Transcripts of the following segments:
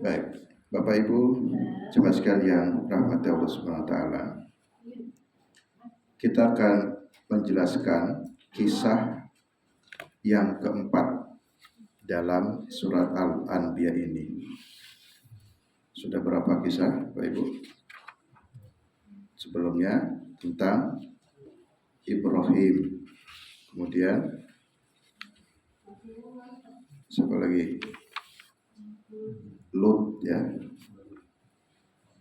Baik, Bapak Ibu jemaat sekalian rahmati Allah Subhanahu wa taala. Kita akan menjelaskan kisah yang keempat dalam surat Al-Anbiya ini. Sudah berapa kisah, Bapak Ibu? Sebelumnya tentang Ibrahim, kemudian siapa lagi? Lut, ya.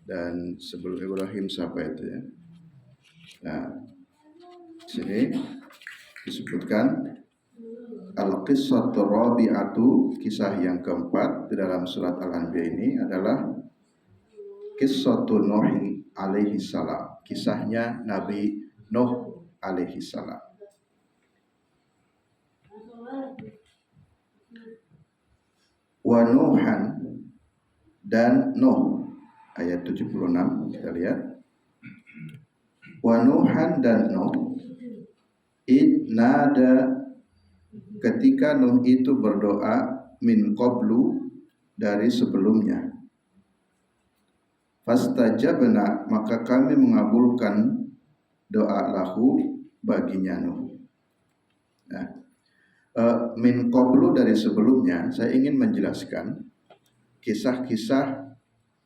Dan sebelum Ibrahim siapa itu, ya? Nah, sini disebutkan Al-Qissatur Rabi'atu, kisah yang keempat di dalam surat Al-Anbiya ini adalah Qissatun Nuh alaihi salam, kisahnya Nabi Nuh alaihi salam. Wa Nuhan, dan Nuh, ayat 76 kita lihat. Wa Nuhan, dan Nuh, idnada, ketika Nuh itu berdoa, min qablu, dari sebelumnya. Fastajabna, maka kami mengabulkan doa lahu, baginya Nuh. Nah, min qablu, dari sebelumnya, saya ingin menjelaskan kisah-kisah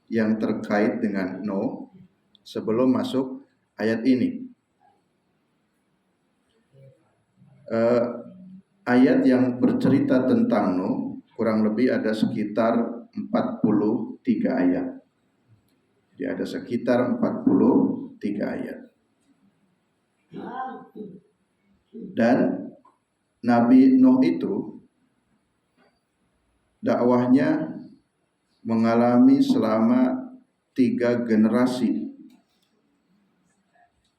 yang terkait dengan Nuh sebelum masuk ayat ini. Ayat yang bercerita tentang Nuh kurang lebih ada sekitar 43 ayat. Jadi ada sekitar 43 ayat. Dan Nabi Nuh itu dakwahnya mengalami selama 3 generasi.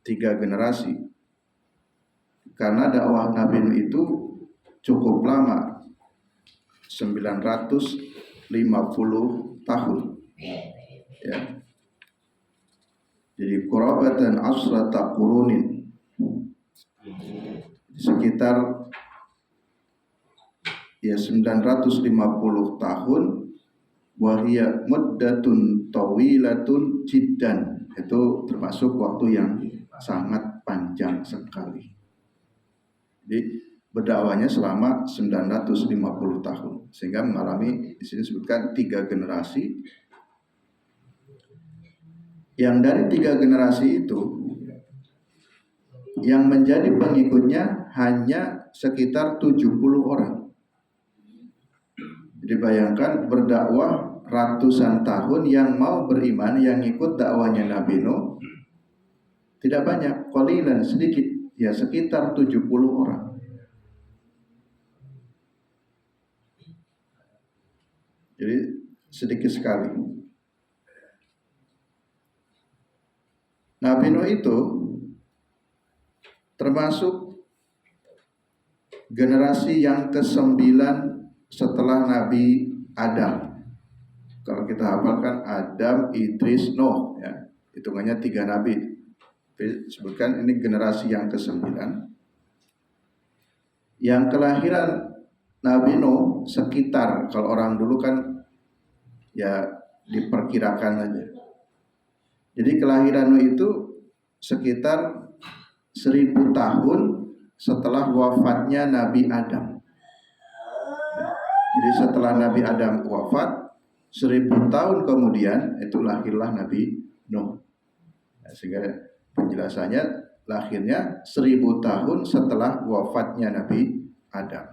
3 generasi. Karena dakwah Nabi Nuh itu cukup lama, 950 tahun. Ya. Jadi qurabatan asrata qurunin, sekitar 950 tahun. Wahia muddatun tawilatun jiddan, itu termasuk waktu yang sangat panjang sekali. Jadi berdakwahnya selama 950 tahun, sehingga mengalami, di sini disebutkan 3 generasi. Yang dari 3 generasi itu, yang menjadi pengikutnya hanya sekitar 70 orang. Jadi bayangkan berdakwah ratusan tahun, yang mau beriman, yang ikut dakwahnya Nabi Nuh tidak banyak, qalilan, sedikit, ya sekitar 70 orang. Jadi sedikit sekali. Nabi Nuh itu termasuk generasi yang ke-9 setelah Nabi Adam. Kalau kita hafalkan Adam, Idris, Nuh, ya, hitungannya 3 nabi. Disebutkan ini generasi yang ke-9. Yang kelahiran Nabi Nuh sekitar, kalau orang dulu kan ya diperkirakan aja. Jadi kelahiran Nuh itu sekitar 1000 tahun setelah wafatnya Nabi Adam. Jadi setelah Nabi Adam wafat, 1000 tahun kemudian itu lahirlah Nabi Nuh. Nah, sehingga penjelasannya lahirnya 1000 tahun setelah wafatnya Nabi Adam.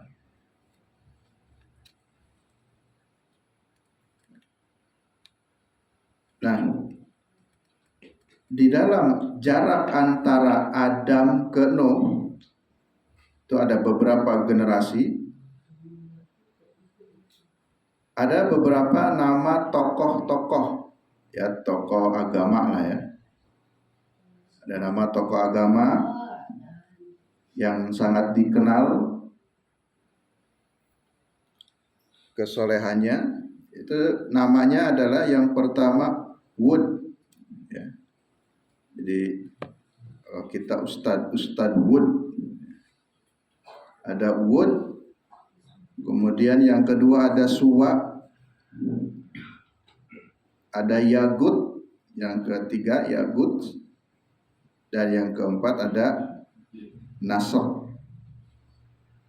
Nah, di dalam jarak antara Adam ke Nuh itu ada beberapa generasi. Ada beberapa nama tokoh-tokoh, ya tokoh agama lah ya. Ada nama tokoh agama yang sangat dikenal kesolehannya. Itu namanya adalah yang pertama Wood, ya. Jadi kita Ustadz Wood, ada Wood. Kemudian yang kedua ada Suwa, Ada Yagut, yang ketiga Yagut, dan yang keempat ada Nasr.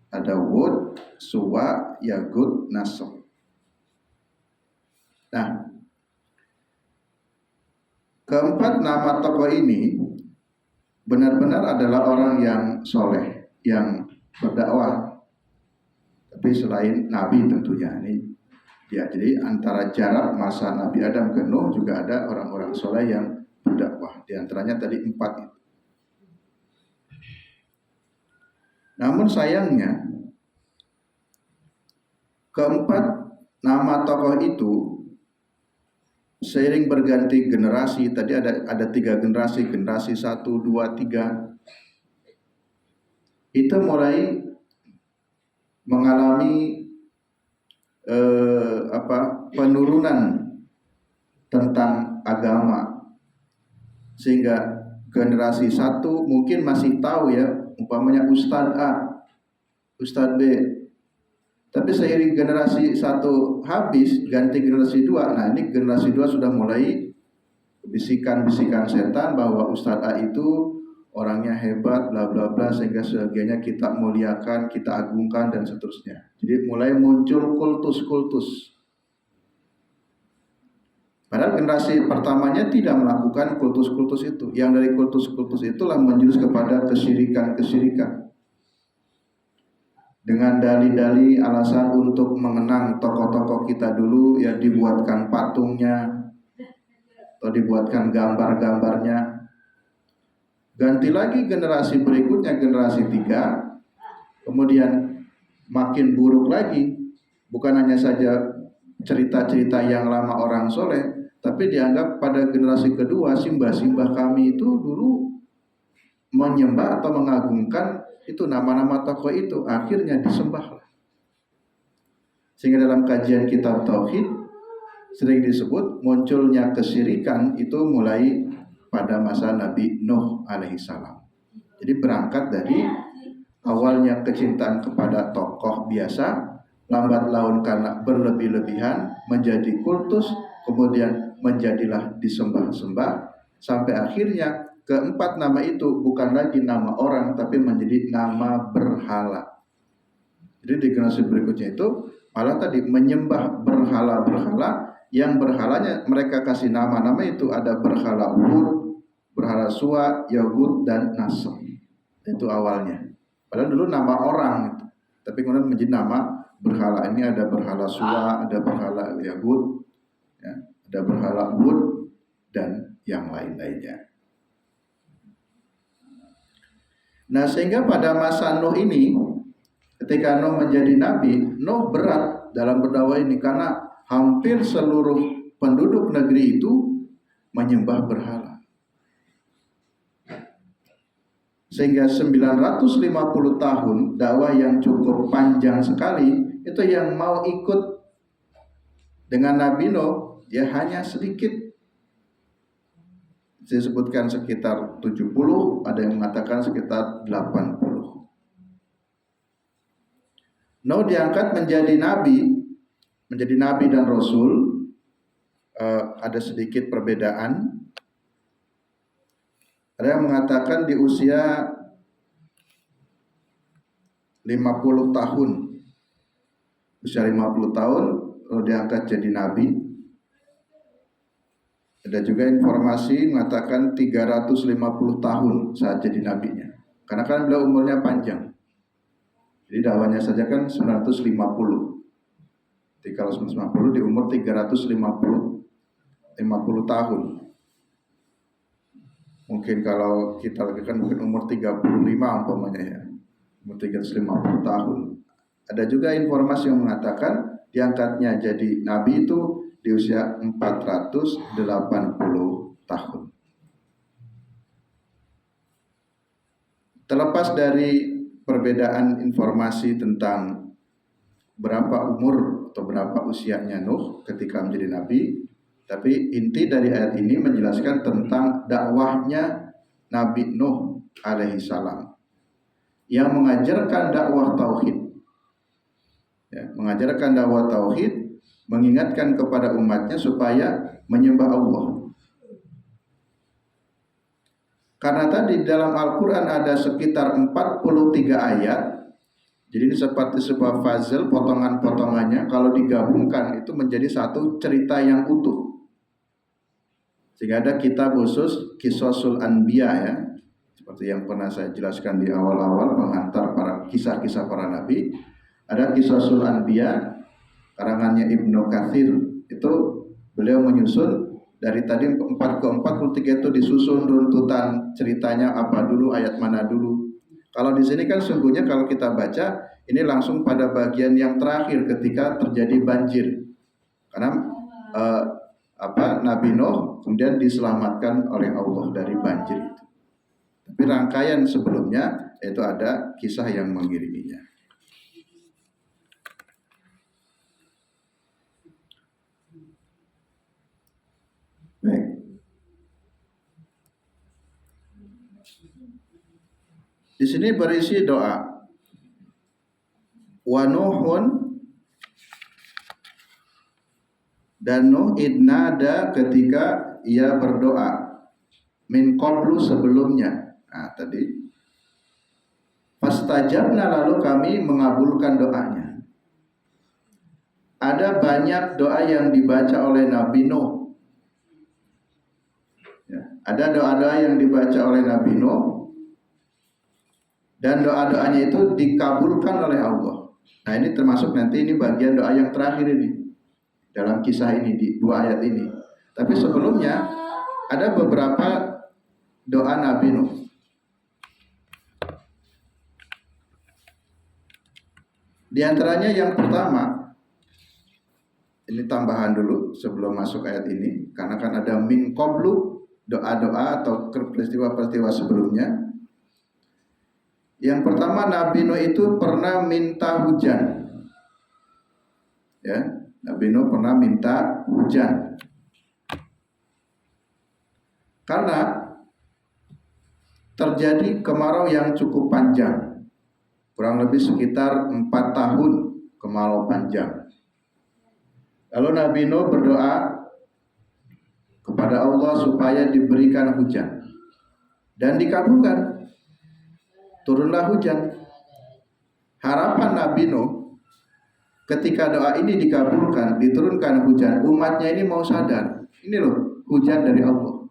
Ada Wud, Suwa, Yagut, Nasr. Nah, keempat nama tokoh ini benar-benar adalah orang yang soleh, yang berdakwah. Tapi selain Nabi tentunya ini, ya, jadi antara jarak masa Nabi Adam ke Nuh juga ada orang-orang soleh yang berdakwah. Di antaranya tadi 4 itu. Namun sayangnya keempat nama tokoh itu seiring berganti generasi, tadi ada 3 generasi, generasi 1, 2, 3, itu mulai mengalami penurunan tentang agama, sehingga generasi 1 mungkin masih tahu ya, umpamanya Ustadz A, Ustadz B. Tapi seiring generasi 1 habis, ganti generasi 2. Nah, ini generasi 2 sudah mulai bisikan-bisikan setan bahwa Ustadz A itu orangnya hebat, bla bla bla, sehingga sebagiannya kita muliakan, kita agungkan dan seterusnya. Jadi mulai muncul kultus-kultus. Padahal generasi pertamanya tidak melakukan kultus-kultus itu. Yang dari kultus-kultus itulah menjurus kepada kesyirikan-kesyirikan. Dengan dalih-dalih alasan untuk mengenang tokoh-tokoh kita dulu, ya dibuatkan patungnya atau dibuatkan gambar-gambarnya. Ganti lagi generasi berikutnya, generasi 3, kemudian makin buruk lagi. Bukan hanya saja cerita-cerita yang lama orang soleh, tapi dianggap pada generasi kedua, simbah-simbah kami itu dulu menyembah atau mengagungkan itu nama-nama tokoh itu, akhirnya disembah. Sehingga dalam kajian kitab Tauhid sering disebut munculnya kesyirikan itu mulai pada masa Nabi Nuh alaihissalam. Jadi berangkat dari awalnya kecintaan kepada tokoh biasa, lambat laun karena berlebih-lebihan menjadi kultus, kemudian menjadilah disembah-sembah, sampai akhirnya keempat nama itu bukan lagi nama orang tapi menjadi nama berhala. Jadi di generasi berikutnya itu malah tadi menyembah berhala-berhala, yang berhalanya mereka kasih nama-nama itu, ada berhala Wud, berhala Suwa, Yagut, dan Nasr. Itu awalnya. Padahal dulu nama orang itu, tapi kemudian menjadi nama berhala. Ini ada berhala Suwa, ada berhala Yagut, ya, ada berhala Wud, dan yang lain-lainnya. Nah, sehingga pada masa Nuh ini, ketika Nuh menjadi nabi, Nuh berat dalam berdakwah ini karena hampir seluruh penduduk negeri itu menyembah berhala. Sehingga 950 tahun dakwah yang cukup panjang sekali, itu yang mau ikut dengan Nabi Nuh ya hanya sedikit. Disebutkan sekitar 70, ada yang mengatakan sekitar 80. Nuh diangkat menjadi nabi dan rasul. Ada sedikit perbedaan. Ada yang mengatakan di usia 50 tahun. Usia 50 tahun Nuh diangkat jadi nabi. Ada juga informasi mengatakan 350 tahun saat jadi nabinya. Karena kan beliau umurnya panjang. Jadi dakwahnya saja kan 950. Jadi kalau 950 di umur 350 tahun. Mungkin kalau kita lagi kan mungkin umur 35 umpamanya ya. Umur 350 tahun. Ada juga informasi yang mengatakan diangkatnya jadi nabi itu di usia 480 tahun. Terlepas dari perbedaan informasi tentang berapa umur atau berapa usianya Nuh ketika menjadi nabi, tapi inti dari ayat ini menjelaskan tentang dakwahnya Nabi Nuh alaihissalam yang mengajarkan dakwah tauhid. Ya, mengajarkan dakwah tauhid mengingatkan kepada umatnya supaya menyembah Allah. Karena tadi dalam Al-Quran ada sekitar 43 ayat, jadi ini seperti sebuah puzzle, potongan-potongannya kalau digabungkan itu menjadi satu cerita yang utuh. Sehingga ada kitab khusus Qisasul Anbiya ya, seperti yang pernah saya jelaskan di awal-awal pengantar para kisah-kisah para nabi. Ada Qisasul Anbiya karangannya Ibnu Katsir, itu beliau menyusun dari tadi 4 ke 43 itu disusun runtutan ceritanya apa dulu, ayat mana dulu. Kalau di sini kan sungguhnya kalau kita baca ini langsung pada bagian yang terakhir ketika terjadi banjir. Karena Nabi Nuh kemudian diselamatkan oleh Allah dari banjir itu. Tapi rangkaian sebelumnya itu ada kisah yang mengiriminya. Baik. Di sini berisi doa. Wa Nuhun, dan Nuh idnada ketika ia berdoa min qablu sebelumnya. Nah, tadi fastajabna, lalu kami mengabulkan doanya. Ada banyak doa yang dibaca oleh Nabi Nuh. Ya, ada doa-doa yang dibaca oleh Nabi Nuh dan doa-doanya itu dikabulkan oleh Allah. Nah, ini termasuk nanti ini bagian doa yang terakhir ini dalam kisah ini di 2 ayat ini. Tapi sebelumnya ada beberapa doa Nabi Nuh. Di antaranya yang pertama, ini tambahan dulu sebelum masuk ayat ini, karena kan ada min qablu, doa-doa atau peristiwa-peristiwa sebelumnya. Yang pertama, Nabi Nuh itu pernah minta hujan. Ya, Nabi Nuh pernah minta hujan. Karena terjadi kemarau yang cukup panjang. Kurang lebih sekitar 4 tahun kemarau panjang. Lalu Nabi Nuh berdoa kepada Allah supaya diberikan hujan. Dan dikabulkan. Turunlah hujan. Harapan Nabi Nuh ketika doa ini dikabulkan, diturunkan hujan, umatnya ini mau sadar. Ini loh hujan dari Allah.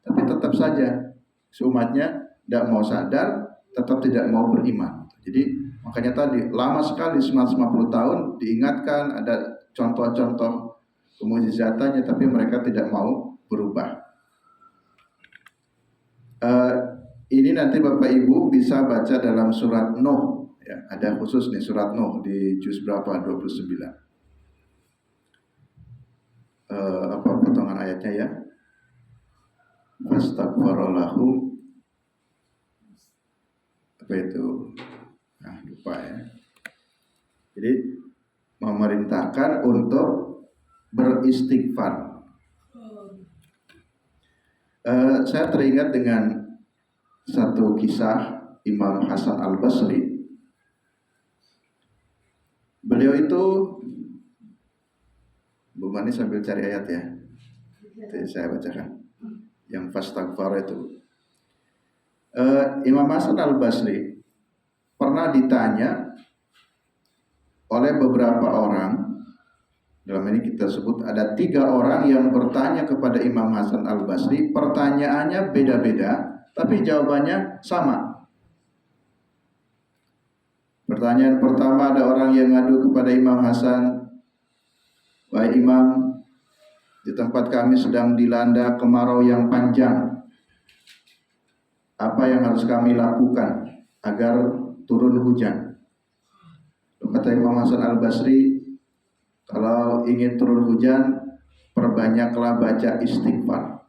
Tapi tetap saja umatnya tidak mau sadar, tetap tidak mau beriman. Jadi makanya tadi lama sekali 150 tahun diingatkan, ada contoh-contoh kemujizatannya, tapi mereka tidak mau berubah. Ini nanti Bapak Ibu bisa baca dalam surat Nuh ya, ada khusus nih surat Nuh di juz berapa? 29. Apa potongan ayatnya ya? Fastaghfarallahu, apa itu? Nah, lupa ya. Jadi memerintahkan untuk beristighfar. Saya teringat dengan satu kisah Imam Hasan Al-Basri. Beliau itu, Bu Mani sambil cari ayat ya. Jadi saya bacakan. Yang fastaghfar itu. Imam Hasan Al-Basri pernah ditanya oleh beberapa orang. Dalam ini kita sebut ada 3 orang yang bertanya kepada Imam Hasan Al-Basri. Pertanyaannya beda-beda, tapi jawabannya sama. Pertanyaan pertama, ada orang yang ngadu kepada Imam Hasan, "Wahai Imam, di tempat kami sedang dilanda kemarau yang panjang. Apa yang harus kami lakukan agar turun hujan?" Kata Imam Hasan Al-Basri, kalau ingin turun hujan, perbanyaklah baca istighfar.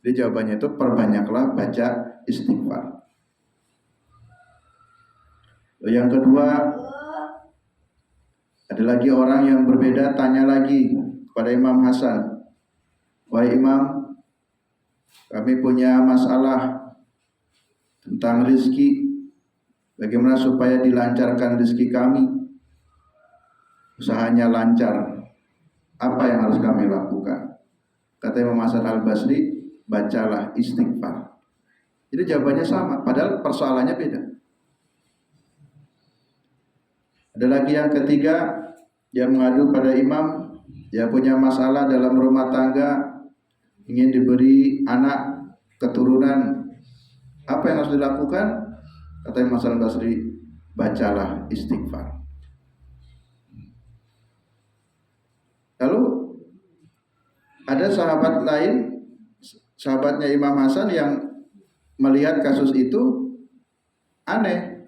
Jadi jawabannya itu perbanyaklah baca istighfar. Yang kedua, ada lagi orang yang berbeda tanya lagi kepada Imam Hasan, "Wahai Imam, kami punya masalah tentang rezeki. Bagaimana supaya dilancarkan rezeki kami? Usahanya lancar, Apa yang harus kami lakukan? Kata Imam Hasan Al-Basri, bacalah istighfar. Jadi jawabannya sama, padahal persoalannya beda. Ada lagi yang ketiga, yang mengadu pada imam, dia punya masalah dalam rumah tangga, ingin diberi anak keturunan. Apa yang harus dilakukan? Kata Imam Hasan Al-Basri, bacalah istighfar. Lalu ada sahabat lain, sahabatnya Imam Hasan yang melihat kasus itu aneh,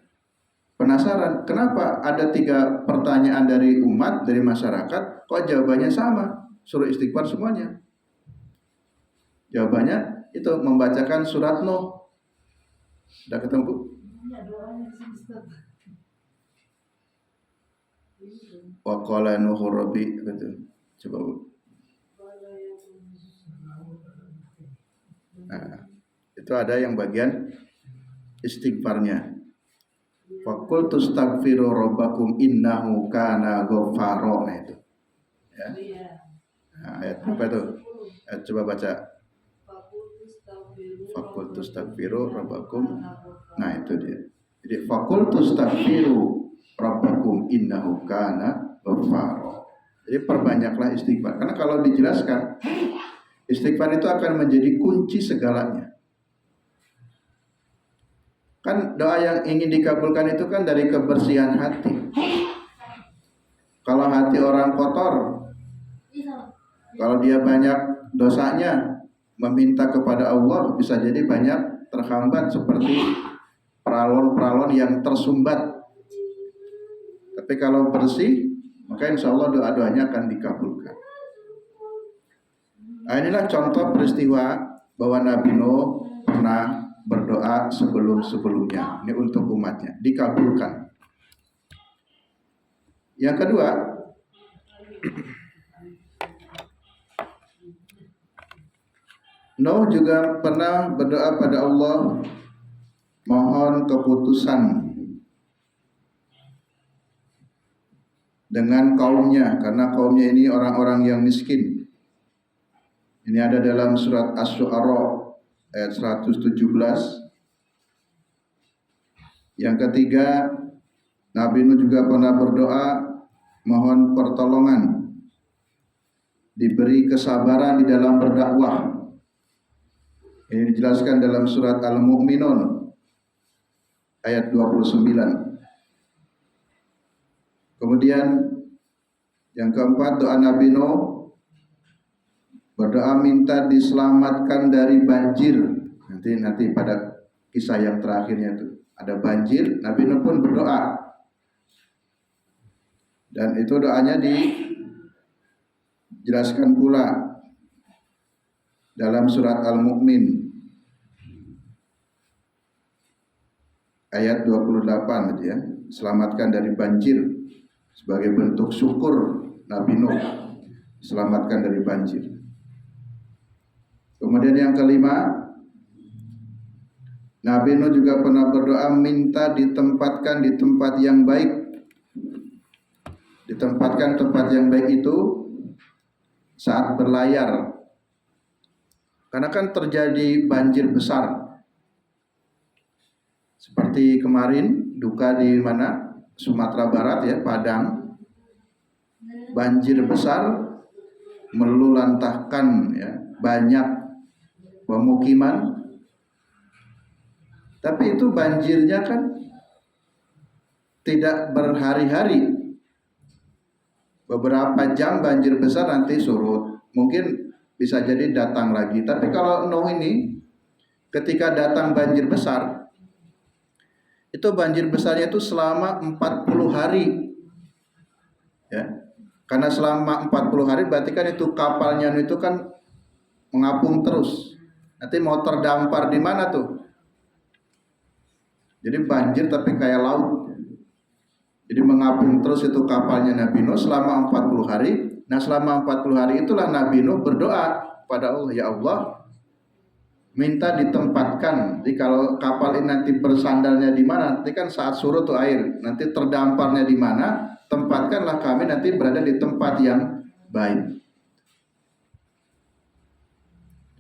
penasaran, kenapa ada 3 pertanyaan dari umat, dari masyarakat, kok jawabannya sama, suruh istighfar semuanya. Jawabannya itu membacakan surat Nuh. Sudah ketemu? Wa qala Nuhu rabbi, gitu. Coba Bu. Nah, itu ada yang bagian istighfarnya. Faqul tastaghfiru rabbakum innahu kana ghaffara. Nah itu. Ya. Nah, ayat berapa itu? Coba baca. Faqul tastaghfiru rabbakum. Nah itu dia. Jadi faqul tastaghfiru rabbakum innahu kana ghaffara. Jadi perbanyaklah istighfar. Karena kalau dijelaskan, istighfar itu akan menjadi kunci segalanya. Kan doa yang ingin dikabulkan itu kan dari kebersihan hati. Kalau hati orang kotor, kalau dia banyak dosanya, meminta kepada Allah bisa jadi banyak terhambat seperti peralon-peralon yang tersumbat. Tapi kalau bersih, maka insya Allah doa-doanya akan dikabulkan. Nah, inilah contoh peristiwa bahwa Nabi Nuh pernah berdoa sebelum-sebelumnya. Ini untuk umatnya, dikabulkan. Yang kedua, Nuh juga pernah berdoa pada Allah, mohon keputusan dengan kaumnya, karena kaumnya ini orang-orang yang miskin. Ini ada dalam surat Asy-Syu'ara ayat 117. Yang ketiga, Nabi Nuh juga pernah berdoa mohon pertolongan, diberi kesabaran di dalam berdakwah. Ini dijelaskan dalam surat Al-Mu'minun ayat 29. Kemudian yang keempat, doa Nabi Nuh berdoa minta diselamatkan dari banjir. Nanti pada kisah yang terakhirnya itu ada banjir, Nabi Nuh pun berdoa. Dan itu doanya dijelaskan pula dalam surat Al-Mu'min ayat 28 gitu ya. Selamatkan dari banjir. Sebagai bentuk syukur Nabi Nuh selamatkan dari banjir. Kemudian yang kelima, Nabi Nuh juga pernah berdoa minta ditempatkan di tempat yang baik. Ditempatkan tempat yang baik itu saat berlayar. Karena kan terjadi banjir besar. Seperti kemarin duka di mana? Sumatera Barat ya, Padang, banjir besar melulantahkan ya, banyak pemukiman. Tapi itu banjirnya kan tidak berhari-hari, beberapa jam banjir besar nanti surut, mungkin bisa jadi datang lagi. Tapi kalau Nuh ini ketika datang banjir besar, itu banjir besarnya itu selama 40 hari. Ya. Karena selama 40 hari berarti kan itu kapalnya itu kan mengapung terus. Nanti mau terdampar di mana tuh? Jadi banjir tapi kayak laut. Jadi mengapung terus itu kapalnya Nabi Nuh selama 40 hari. Nah, selama 40 hari itulah Nabi Nuh berdoa pada Allah, ya Allah, minta ditempatkan. Jadi kalau kapal ini nanti bersandarnya di mana? Nanti kan saat surut tuh air, nanti terdamparnya di mana? Tempatkanlah kami nanti berada di tempat yang baik.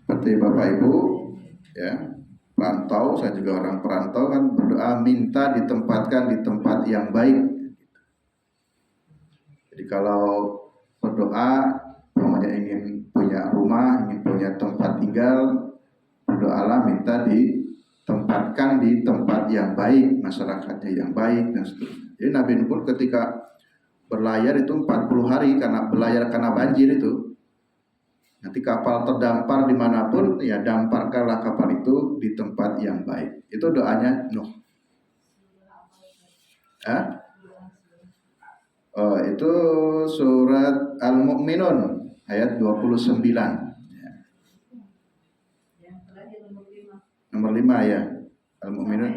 Seperti Bapak Ibu ya, perantau, saya juga orang perantau kan berdoa minta ditempatkan di tempat yang baik. Jadi kalau berdoa namanya ingin punya rumah, ingin punya tempat tinggal, berdoalah minta ditempatkan di tempat yang baik, masyarakatnya yang baik dan seterusnya. Jadi Nabi Nuh pun ketika berlayar itu 40 hari karena berlayar karena banjir itu. Nanti kapal terdampar dimanapun, ya damparkanlah kapal itu di tempat yang baik. Itu doanya Nuh. Itu surat Al-Mu'minun ayat 29. Ya. Nomor 5 ya. Al-Mu'minun.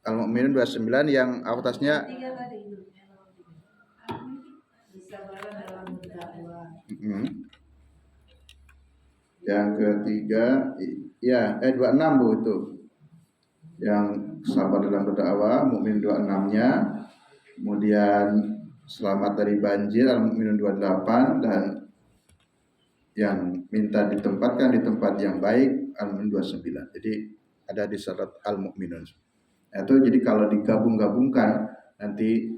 Al-Mu'minun 29 yang atasnya yang ketiga ya 26 Bu itu. Yang sabar dalam berdakwah, Mukmin 26-nya. Kemudian selamat dari banjir Al-Mu'minun 28 dan yang minta ditempatkan di tempat yang baik Al-Mu'minun 29. Jadi ada di surat Al-Mu'minun. Itu jadi kalau digabung-gabungkan nanti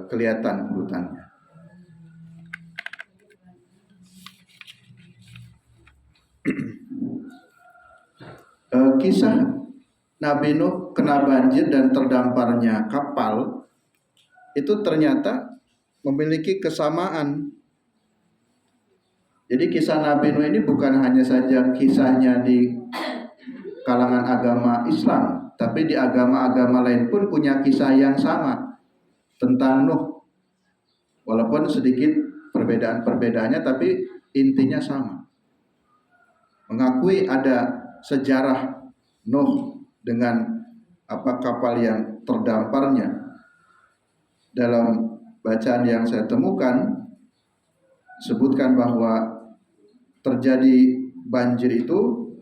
kelihatan urutannya. Kisah Nabi Nuh kena banjir dan terdamparnya kapal itu ternyata memiliki kesamaan. Jadi kisah Nabi Nuh ini bukan hanya saja kisahnya di kalangan agama Islam, tapi di agama-agama lain pun punya kisah yang sama tentang Nuh. Walaupun sedikit perbedaan-perbedaannya, tapi intinya sama. Mengakui ada sejarah Nuh dengan kapal yang terdamparnya. Dalam bacaan yang saya temukan sebutkan bahwa terjadi banjir itu,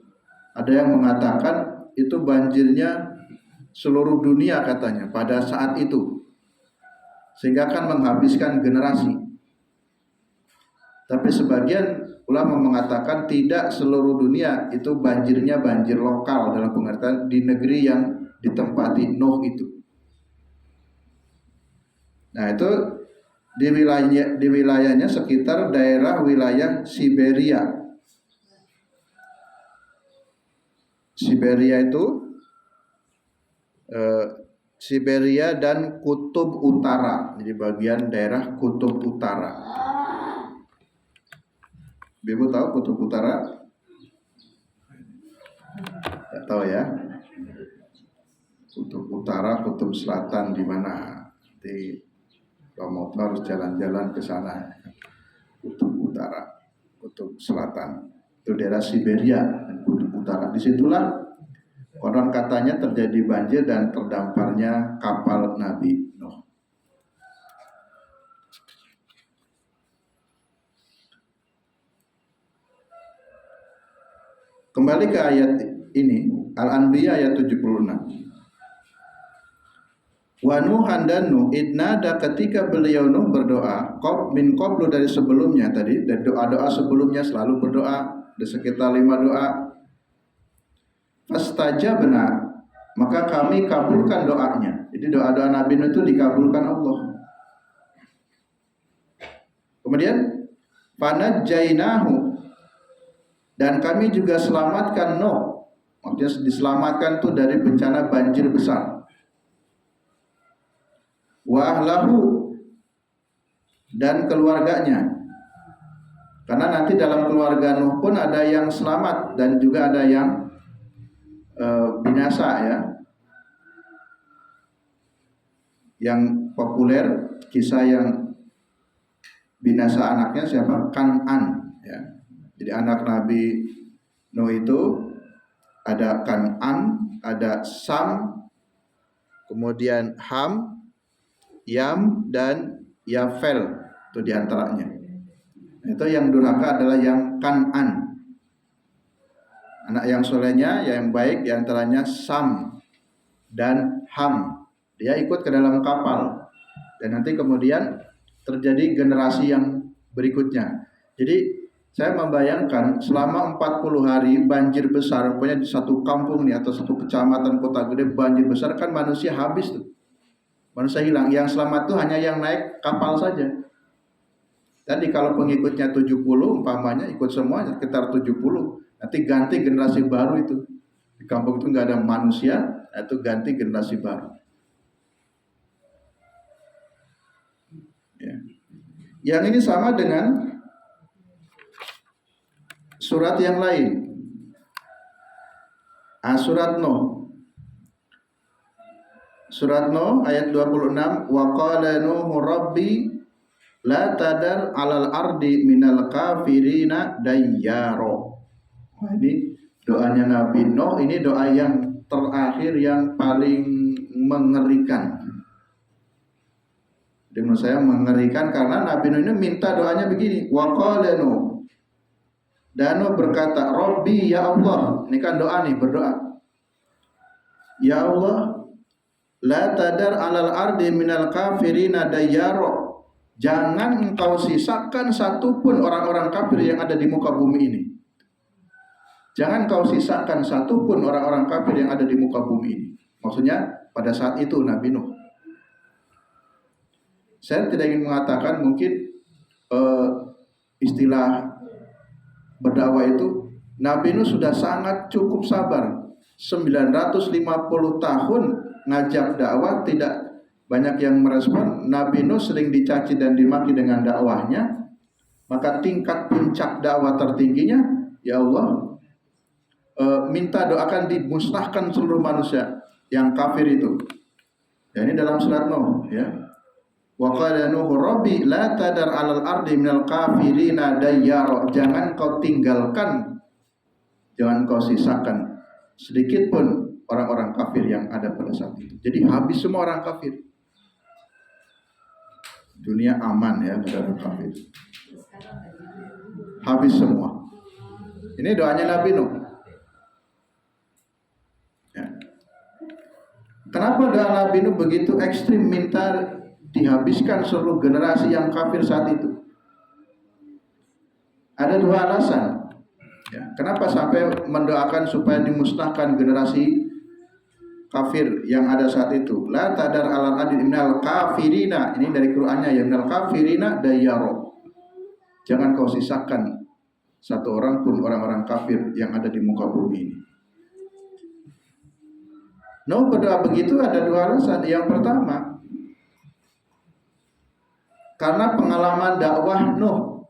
ada yang mengatakan itu banjirnya seluruh dunia katanya pada saat itu, sehingga akan menghabiskan generasi. Tapi sebagian ulama mengatakan tidak, seluruh dunia itu banjirnya banjir lokal dalam pengertian di negeri yang ditempati Nuh itu. Nah itu di wilayahnya sekitar daerah wilayah Siberia. Siberia itu Siberia dan Kutub Utara, jadi bagian daerah Kutub Utara. Ibu tahu Kutub Utara? Tidak tahu ya. Kutub Utara, Kutub Selatan di mana? Nanti kalau mau tahu harus jalan-jalan ke sana. Kutub Utara, Kutub Selatan. Itu daerah Siberia dan Kutub Utara. Disitulah konon katanya terjadi banjir dan terdamparnya kapal Nabi Nuh. Kembali ke ayat ini, Al-Anbiya ayat 76. Wa Nuhan dan Nuh idnada, ketika beliau Nuh berdoa min qablu, dari sebelumnya tadi, dari doa-doa sebelumnya selalu berdoa, ada sekitar 5 doa. Fastajabna, maka kami kabulkan doanya. Jadi doa-doa Nabi Nuh itu dikabulkan Allah. Kemudian fanajjainahu, dan kami juga selamatkan Nuh. Maksudnya diselamatkan tuh dari bencana banjir besar. Wa ahlahu, dan keluarganya. Karena nanti dalam keluarga Nuh pun ada yang selamat dan juga ada yang binasa ya. Yang populer kisah yang binasa anaknya siapa? Kan'an ya. Jadi anak Nabi Nuh itu ada Kan'an, ada Sam, kemudian Ham, Yam, dan Yafel, itu diantaranya. Itu yang durhaka adalah yang Kan'an. Anak yang solehnya, yang baik diantaranya Sam dan Ham. Dia ikut ke dalam kapal. Dan nanti kemudian terjadi generasi yang berikutnya. Jadi saya membayangkan selama 40 hari banjir besar, pokoknya di satu kampung nih atau satu kecamatan kota gede banjir besar, kan manusia habis tuh. Manusia hilang. Yang selamat tuh hanya yang naik kapal saja. Tadi kalau pengikutnya 70 umpamanya ikut semuanya sekitar 70. Nanti ganti generasi baru itu. Di kampung itu nggak ada manusia, itu ganti generasi baru. Ya. Yang ini sama dengan surat yang lain. Surat Nuh. Surat Nuh ayat 26, wa qala nuhu rabbi la tadar alal ardi minal kafirina dayyaro. Nah, ini doanya Nabi Nuh, ini doa yang terakhir yang paling mengerikan. Dan menurut saya mengerikan karena Nabi Nuh ini minta doanya begini, wa qala nuh. Dan Nuh berkata, Rabbi ya Allah. Ini kan doa nih, berdoa. Ya Allah, la tadar alal ardi minal kafirina dayyaro. Jangan engkau sisakan satupun orang-orang kafir yang ada di muka bumi ini. Jangan engkau sisakan satupun orang-orang kafir yang ada di muka bumi ini. Maksudnya pada saat itu Nabi Nuh. Saya tidak ingin mengatakan mungkin istilah berdakwah itu Nabi Nuh sudah sangat cukup sabar. 950 tahun ngajak dakwah tidak banyak yang merespon. Nabi Nuh sering dicaci dan dimaki dengan dakwahnya. Maka tingkat puncak dakwah tertingginya, ya Allah, minta doakan dimusnahkan seluruh manusia yang kafir itu. Ya, ini dalam surat Nuh, ya. Wa qala nuhu rabbi la tadar 'alal ardi minal kafirina dayyara. Jangan kau tinggalkan, jangan kau sisakan sedikit pun orang-orang kafir yang ada pada saat itu. Jadi habis semua orang kafir. Dunia aman ya, tidak ada kafir. Habis semua. Ini doanya Nabi Nuh. Ya. Kenapa doa Nabi Nuh begitu ekstrim, minta dihabiskan seluruh generasi yang kafir saat itu? Ada dua alasan. Ya, kenapa sampai mendoakan supaya dimusnahkan generasi kafir yang ada saat itu? La tadar alal adil minal kafirina. Ini dari Qur'annya ya, minal kafirina dayyaro. Jangan kau sisakan satu orang pun orang-orang kafir yang ada di muka bumi ini. Nuh berdoa begitu ada dua alasan. Yang pertama, karena pengalaman dakwah Nuh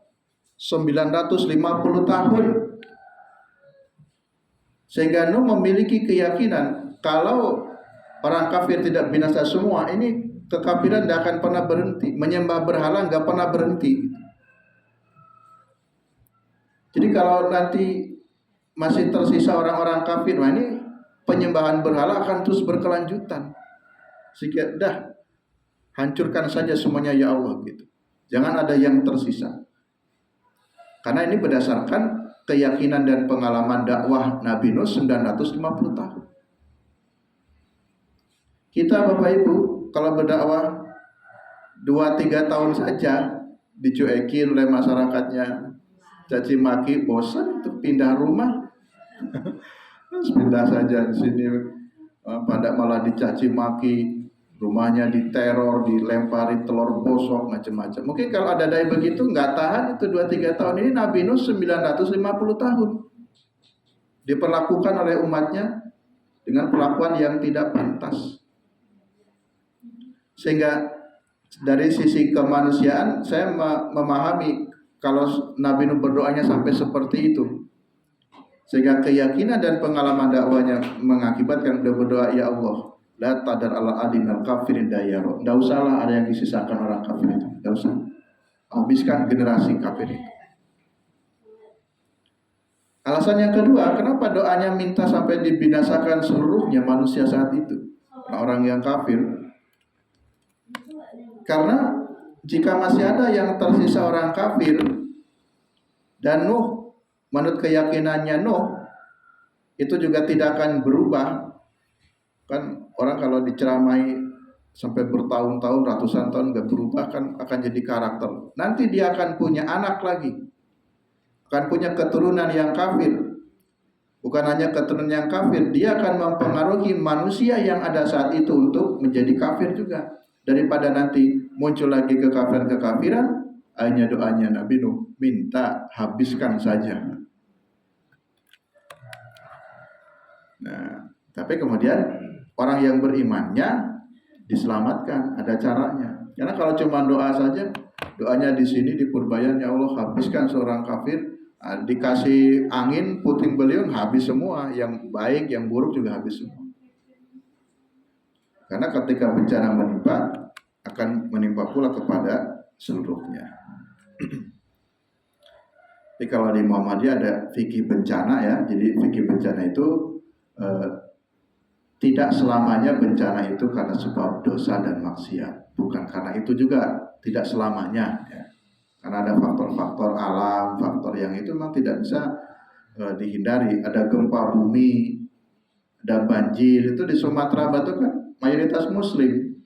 950 tahun. Sehingga Nuh memiliki keyakinan kalau orang kafir tidak binasa semua, ini kekafiran tidak akan pernah berhenti. Menyembah berhala nggak pernah berhenti. Jadi kalau nanti masih tersisa orang-orang kafir, nah ini penyembahan berhala akan terus berkelanjutan. Sehingga dah hancurkan saja semuanya ya Allah gitu. Jangan ada yang tersisa. Karena ini berdasarkan keyakinan dan pengalaman dakwah Nabi Nuh 950 tahun. Kita Bapak Ibu kalau berdakwah 2-3 tahun saja dicuekin oleh masyarakatnya, caci maki, bosan untuk pindah rumah. Pindah saja di sini, pada malah dicaci maki, rumahnya diteror, dilempari telur bosok, macam-macam. Mungkin kalau ada dai begitu nggak tahan itu 2-3 tahun. Ini Nabi Nuh 950 tahun diperlakukan oleh umatnya dengan perlakuan yang tidak pantas. Sehingga dari sisi kemanusiaan saya memahami kalau Nabi Nuh berdoanya sampai seperti itu. Sehingga keyakinan dan pengalaman dakwanya mengakibatkan beliau berdoa, ya Allah, la tadar ala adinal kafirin dayyaro. Tidak usahlah ada yang disisakan orang kafir itu. Tidak usah. Habiskan generasi kafir itu. Alasan yang kedua, kenapa doanya minta sampai dibinasakan seluruhnya manusia saat itu, orang yang kafir? Karena jika masih ada yang tersisa orang kafir dan Nuh, menurut keyakinannya Nuh itu juga tidak akan berubah. Kan orang kalau diceramai sampai bertahun-tahun, ratusan tahun nggak berubah kan akan jadi karakter. Nanti dia akan punya anak lagi. akan punya keturunan yang kafir. Bukan hanya keturunan yang kafir, dia akan mempengaruhi manusia yang ada saat itu untuk menjadi kafir juga. Daripada nanti muncul lagi kekafiran-kekafiran, hanya doanya Nabi Nuh, minta habiskan saja. Nah, tapi kemudian orang yang berimannya diselamatkan, ada caranya. Karena kalau cuma doa saja, doanya di sini di Purbayan, ya Allah habiskan seorang kafir, dikasih angin puting beliung habis semua, yang baik yang buruk juga habis semua. Karena ketika bencana menimpa, akan menimpa pula kepada seluruhnya. Tapi kalau di Muhammadiyah ada fikih bencana ya, jadi fikih bencana itu tidak selamanya bencana itu karena sebab dosa dan maksiat, bukan karena itu juga, tidak selamanya ya. Karena ada faktor-faktor alam, faktor yang itu memang tidak bisa dihindari. Ada gempa bumi, ada banjir, itu di Sumatera Barat kan mayoritas Muslim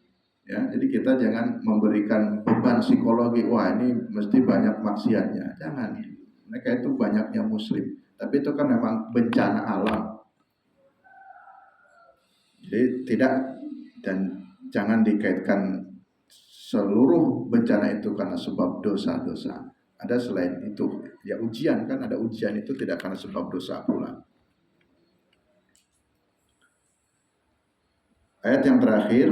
ya. Jadi kita jangan memberikan beban psikologi, wah ini mesti banyak maksiatnya, jangan. Mereka itu banyaknya Muslim, tapi itu kan memang bencana alam. Jadi tidak, dan jangan dikaitkan seluruh bencana itu karena sebab dosa-dosa. Ada selain itu, ya ujian kan, ada ujian itu tidak karena sebab dosa pula. Ayat yang terakhir,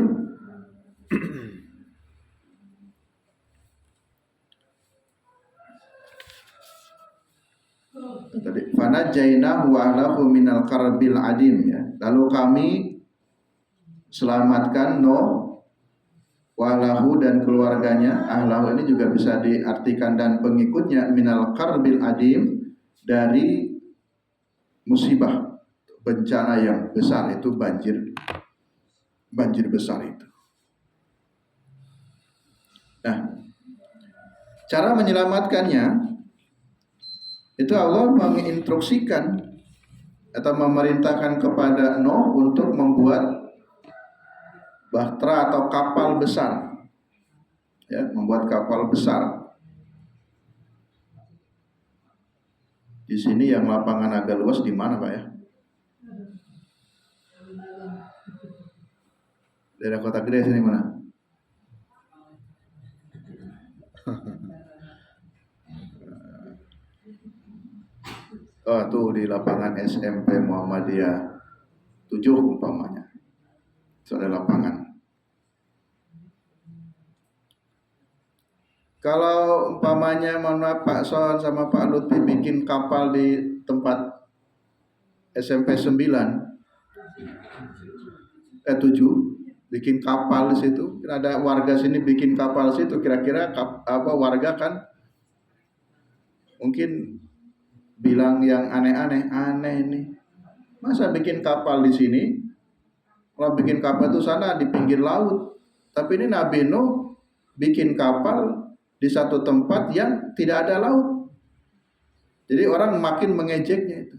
tadi fanajainahu wa ahlahu minal karbil adim ya. Lalu kami selamatkan Nuh wa ahlahu dan keluarganya. Ahlahu ini juga bisa diartikan dan pengikutnya minal karbil adim, dari musibah bencana yang besar, itu banjir besar itu. Nah, cara menyelamatkannya itu Allah menginstruksikan atau memerintahkan kepada Nuh untuk membuat bahtera atau kapal besar, ya, membuat kapal besar. Di sini yang lapangan agak luas di mana Pak ya? Daerah Kota Gede sini mana? Oh tuh di lapangan SMP Muhammadiyah 7 umpamanya. Itu ada lapangan. Kalau umpamanya mohon maaf Pak Son sama Pak Lutfi bikin kapal di tempat SMP 9 7 bikin kapal di situ, ada warga sini bikin kapal situ, kira-kira warga kan mungkin bilang yang aneh nih. Masa bikin kapal di sini? Kalau bikin kapal itu sana di pinggir laut. Tapi ini Nabi Nuh bikin kapal di satu tempat yang tidak ada laut. Jadi orang makin mengejeknya itu.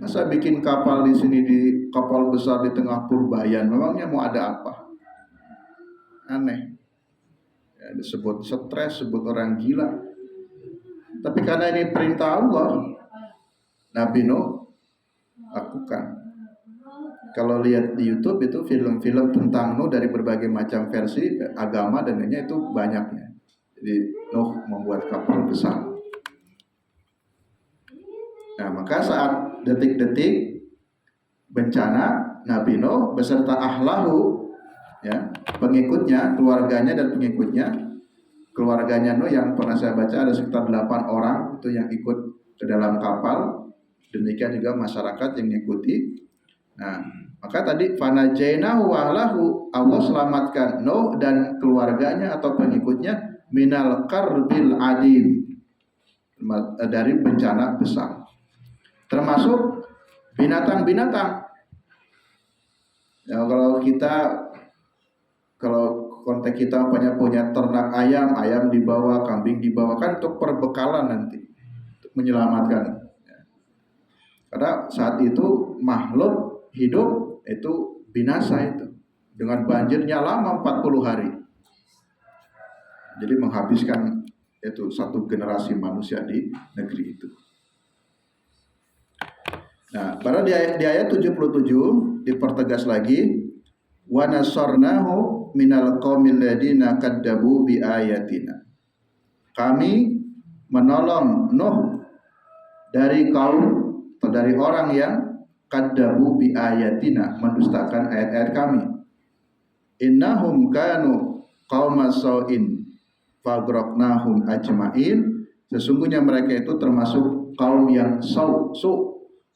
Masa bikin kapal di sini, di kapal besar di tengah Purbayan, memangnya mau ada apa? Aneh. Ya, disebut stres, sebut orang gila. Tapi karena ini perintah Allah, Nabi Nuh lakukan. Kalau lihat di YouTube itu film-film tentang Nuh dari berbagai macam versi agama dan lainnya itu banyaknya. Jadi Nuh membuat kapal besar. Nah, maka saat detik-detik bencana, Nabi Nuh beserta ahlahu, ya, pengikutnya, keluarganya dan pengikutnya. Keluarganya Nuh yang pernah saya baca ada sekitar 8 orang itu yang ikut ke dalam kapal. Demikian juga masyarakat yang mengikuti. Nah, maka tadi fanajainahu wa ahlahu, Allah selamatkan Nuh dan keluarganya atau pengikutnya minal karbil adim, dari bencana besar. Termasuk binatang-binatang. Ya, kalau konteks kita punya ternak ayam dibawa, kambing dibawa, kan untuk perbekalan nanti, untuk menyelamatkan. Karena saat itu makhluk hidup itu binasa itu dengan banjirnya lama 40 hari. Jadi menghabiskan yaitu satu generasi manusia di negeri itu. Nah, pada di ayat 77 dipertegas lagi, wa nasarnahu minal qaumil ladina kaddabu bi ayatina. Kami menolong Nuh dari kaum atau dari orang yang kaddabu bi ayatina, mendustakan ayat-ayat kami. Innahum kanu qauma sau'in fagraqnahum ajma'in. Sesungguhnya mereka itu termasuk kaum yang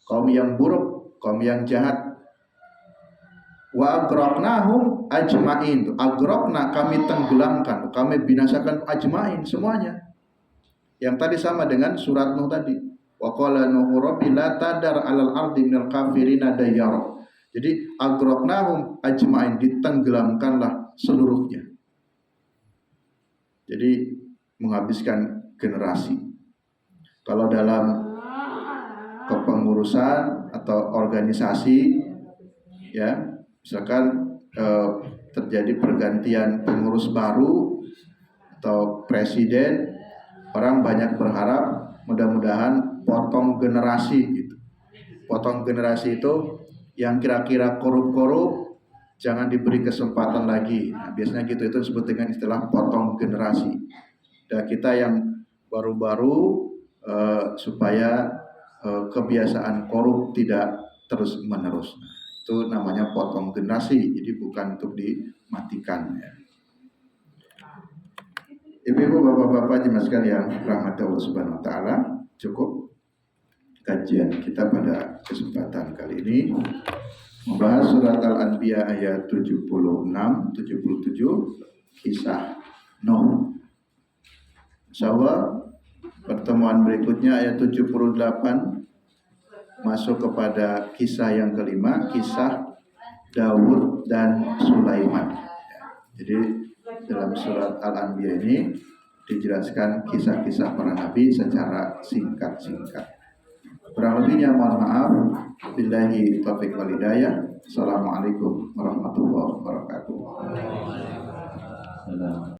kaum yang buruk, kaum yang jahat. Wa agraqnahum ajma'in. Agraqna, kami tenggelamkan, kami binasakan ajma'in, semuanya. Yang tadi sama dengan surat Nuh tadi. Wa qala nuhu rabbi la tadar 'alal ardi minal kafirina dayyara. Jadi agraqnahum ajma'in, ditenggelamkanlah seluruhnya. Jadi menghabiskan generasi. Kalau dalam kepengurusan atau organisasi, ya, misalkan terjadi pergantian pengurus baru atau presiden, orang banyak berharap mudah-mudahan potong generasi gitu. Potong generasi itu yang kira-kira korup-korup jangan diberi kesempatan lagi. Nah, biasanya gitu, itu disebut dengan istilah potong generasi. Dan kita yang baru-baru supaya kebiasaan korup tidak terus menerus. Nah, itu namanya potong generasi. Jadi bukan untuk dimatikan, ya. Ibu-ibu, bapak-bapak, jemaah sekalian, rahmat Allah Subhanahu wa taala. Cukup kajian kita pada kesempatan kali ini membahas surat Al-Anbiya ayat 76, 77, kisah Nuh. Insyaallah pertemuan berikutnya ayat 78 masuk kepada kisah yang kelima, kisah Daud dan Sulaiman. Jadi dalam surat Al-Anbiya ini dijelaskan kisah-kisah para nabi secara singkat-singkat. Kurang lebihnya mohon maaf. Billahi taufiq wal hidayah. Assalamualaikum warahmatullahi wabarakatuh.